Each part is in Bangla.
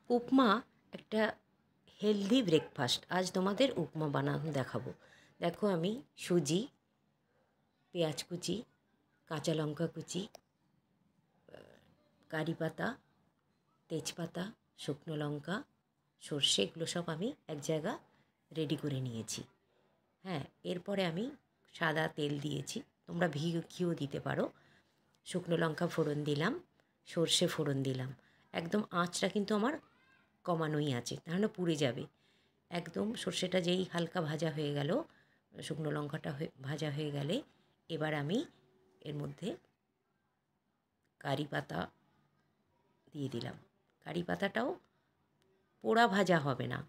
উপমা একটা হেলদি ব্রেকফাস্ট। আজ তোমাদের উপমা বানানো দেখাবো। দেখো আমি সুজি, পেঁয়াজ কুচি, কাঁচা লঙ্কা কুচি, কারি পাতা, তেজপাতা, শুকনো লঙ্কা, সর্ষে, এগুলো সব আমি এক জায়গা রেডি করে নিয়েছি। হ্যাঁ, এরপরে আমি সাদা তেল দিয়েছি, তোমরা ঘিও দিতে পারো। শুকনো লঙ্কা ফোড়ন দিলাম, সর্ষে ফোড়ন দিলাম। একদম আঁচটা কিন্তু আমার কমানোই আছে, তাহলে পুড়ে যাবে। একদম সর্ষেটা যেই হালকা ভাজা হয়ে গেল, শুকনো লঙ্কাটা ভাজা হয়ে গেলে এবার আমি এর মধ্যে কারি পাতা দিয়ে দিলাম। কারি পাতাটাও পোড়া ভাজা হবে না,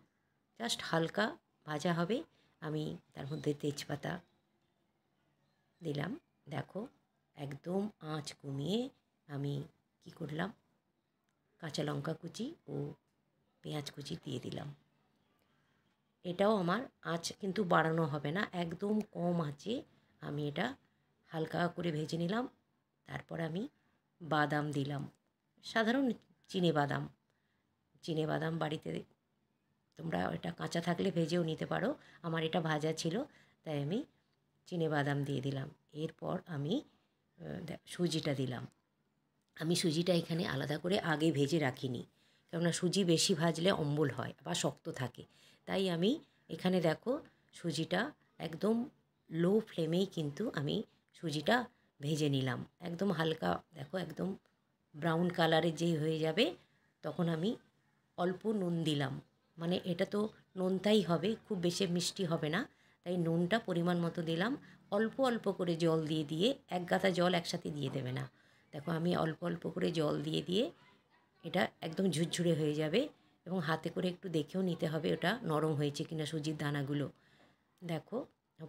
জাস্ট হালকা ভাজা হবে। আমি তার মধ্যে তেজপাতা দিলাম। দেখো একদম আঁচ কমিয়ে আমি কি করলাম, কাঁচা লঙ্কা কুচি ও পেঁয়াজ কুচি দিয়ে দিলাম। এটাও আমার আঁচ কিন্তু বাড়ানো হবে না, একদম কম আঁচে আমি এটা হালকা করে ভেজে নিলাম। তারপর আমি বাদাম দিলাম, সাধারণ চিনে বাদাম বাড়িতে তোমরা এটা কাঁচা থাকলে ভেজেও নিতে পারো। আমার এটা ভাজা ছিল, তাই আমি চিনে বাদাম দিয়ে দিলাম। এরপর আমি সুজিটা দিলাম। আমি সুজিটা এখানে আলাদা করে আগে ভেজে রাখিনি, কেননা সুজি বেশি ভাজলে অম্বল হয় বা শক্ত থাকে। তাই আমি এখানে দেখো সুজিটা একদম লো ফ্লেমেই কিন্তু আমি সুজিটা ভেজে নিলাম। একদম হালকা, দেখো একদম ব্রাউন কালারের যেই হয়ে যাবে তখন আমি অল্প নুন দিলাম। মানে এটা তো নোনতাই হবে, খুব বেশি মিষ্টি হবে না, তাই নুনটা পরিমাণ মতো দিলাম। অল্প অল্প করে জল দিয়ে দিয়ে, এক গাদা জল একসাথে দিয়ে দেবে না। দেখো আমি অল্প অল্প করে জল দিয়ে দিয়ে এটা একদম ঝুরঝুরে হয়ে যাবে, এবং হাতে করে একটু দেখেও নিতে হবে ওটা নরম হয়েছে কিনা সুজির দানাগুলো। দেখো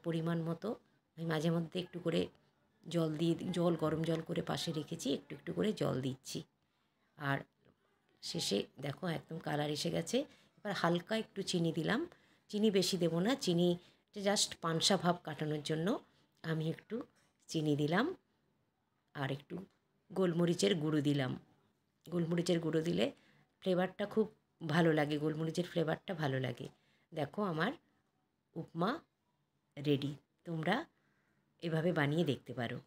পরিমাণ মতো আমি মাঝে মধ্যে একটু করে গরম জল করে পাশে রেখেছি, একটু একটু করে জল দিচ্ছি। আর শেষে দেখো একদম কালার এসে গেছে। এবার হালকা একটু চিনি দিলাম, চিনি বেশি দেবো না, চিনি জাস্ট পানসা ভাব কাটানোর জন্য আমি একটু চিনি দিলাম। আর একটু গোলমরিচের গুঁড়ো দিলাম। গোলমরিচের গুঁড়ো দিলে ফ্লেভারটা খুব ভালো লাগে, গোলমরিচের ফ্লেভারটা ভালো লাগে। দেখো আমার উপমা রেডি, তোমরা এভাবে বানিয়ে দেখতে পারো।